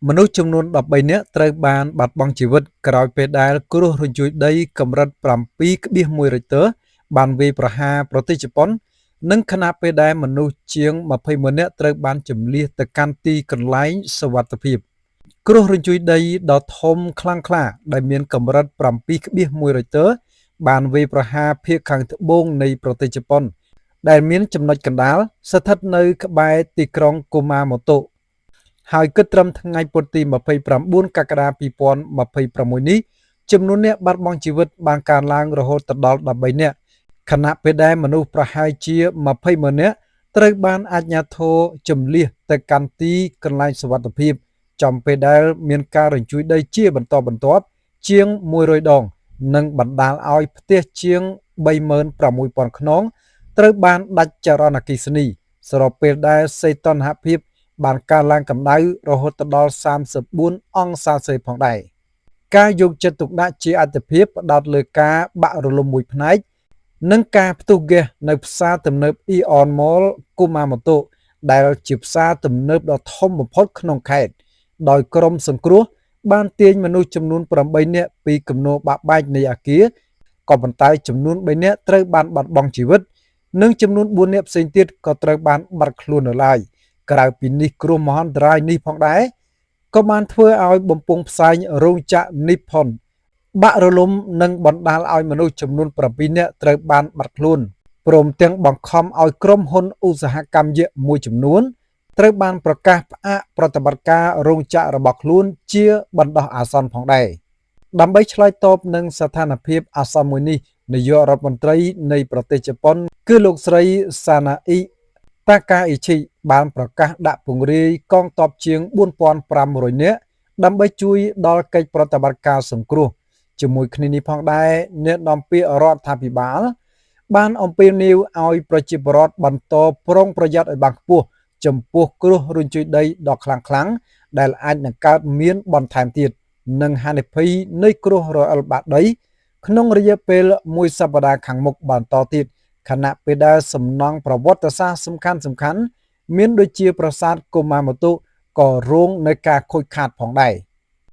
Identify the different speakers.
Speaker 1: មនុស្សចំនួន13នាក់ត្រូវបានបាត់បង់ជីវិតក្រោយពេលដែលគ្រោះរញ្ជួយដីកម្រិត 7.1 រិចទ័របានវាយប្រហារប្រទេសជប៉ុននិងខណៈពេលដែលមនុស្សជាង21នាក់ត្រូវបានជម្លៀសទៅកាន់ទីកន្លែងសុវត្ថិភាពគ្រោះរញ្ជួយដីដ៏ធំខ្លាំងក្លាដែលមានកម្រិត 7.1 រិចទ័របានវាយប្រហារភាគខាងត្បូងនៃប្រទេសជប៉ុនដែលមានចំណុចកណ្ដាលស្ថិតនៅក្បែរទីក្រុងកូម៉ាម៉ូតូហើយគិតត្រឹមថ្ងៃពុធទី29កក្កដា2026នេះចំនួនអ្នកបាត់បង់ជីវិតបានកើនឡើងរហូតដល់13នាក់ខណៈពេលដែលមនុស្សប្រហែលជា20,000នាក់ត្រូវបានអាជ្ញាធរជម្លៀសទៅកាន់ទីកន្លែងសុវត្ថិភាពចំពេលដែលមានការរញ្ជួយដីជាបន្តបន្ទាប់ជាង100ដងនិងបណ្ដាលឲ្យផ្ទះជាង36,000ខ្នងត្រូវបានដាច់ចរន្តអគ្គិសនីស្របពេលដែលសីតុណ្ហភាពបានកើនឡើងកម្ដៅរហូតដល់34អង្សាសេផងដែរការយកចិត្តទុកដាក់ជាអាទិភាពផ្ដោតលើការបាក់រលំមួយផ្នែកនិងការផ្ទុះហ្គាសនៅផ្សារទំនើប Aeon Mall កូម៉ាម៉ូតូដែលជាផ្សារទំនើបដ៏ធំបំផុតក្នុងខេត្តដោយក្រុមសង្គ្រោះបានទាញមនុស្សចំនួន8នាក់ពីគំនរបាក់បែកនៃអគារក៏ប៉ុន្តែចំនួន3នាក់ត្រូវបានបាត់បង់ជីវិតនិងចំនួន4នាក់ផ្សេងទៀតក៏ត្រូវបានបាត់ខ្លួននៅឡើយក្រៅពីនេះគ្រោះមហន្តរាយនេះផងដែរក៏បានធ្វើឲ្យបំពង់ផ្សែងរោងចក្រ Nippon បាក់រលំនិងបណ្ដាលឲ្យមនុស្សចំនួន7នាក់ត្រូវបានបាត់ខ្លួនព្រមទាំងបង្ខំឲ្យក្រុមហ៊ុនឧស្សាហកម្មយក្សមួយចំនួនត្រូវបានប្រកាសផ្អាកប្រតិបត្តិការរោងចក្ររបស់ខ្លួនជាបណ្ដោះអាសន្នផងដែរដើម្បីឆ្លើយតបនឹងស្ថានភាពអាសន្នមួយនេះនាយករដ្ឋមន្ត្រីនៃប្រទេសជប៉ុនគឺលោកស្រីសាណាអ៊ីតាកាអ៊ីឈីបានប្រកាសដាក់ពង្រាយកងទ័ពជាង 4,500 នាក់ដើម្បីជួយដល់កិច្ចប្រតិបត្តិការសង្គ្រោះជាមួយគ្នានេះផងដែរអ្នកនាំពាក្យរដ្ឋាភិបាលបានអំពាវនាវឲ្យប្រជាពលរដ្ឋបន្តប្រុងប្រយ័ត្នឲ្យបានខ្ពស់ចំពោះគ្រោះរញ្ជួយដីដ៏ខ្លាំងដែលអាចនឹងកើតមានបន្ថែមទៀតនិងហានិភ័យនៃគ្រោះរអិលបាក់ដីក្នុងរយៈពេលមួយសប្តាហ៍ខាងមុខបន្តទៀតខណៈពេលដែលសំណង់ប្រវត្តិសាស្ត្រសំខាន់មានដូចជាប្រាសាទកូម៉ាម៉ូតូក៏រងនឹងការខូចខាតផងដែរ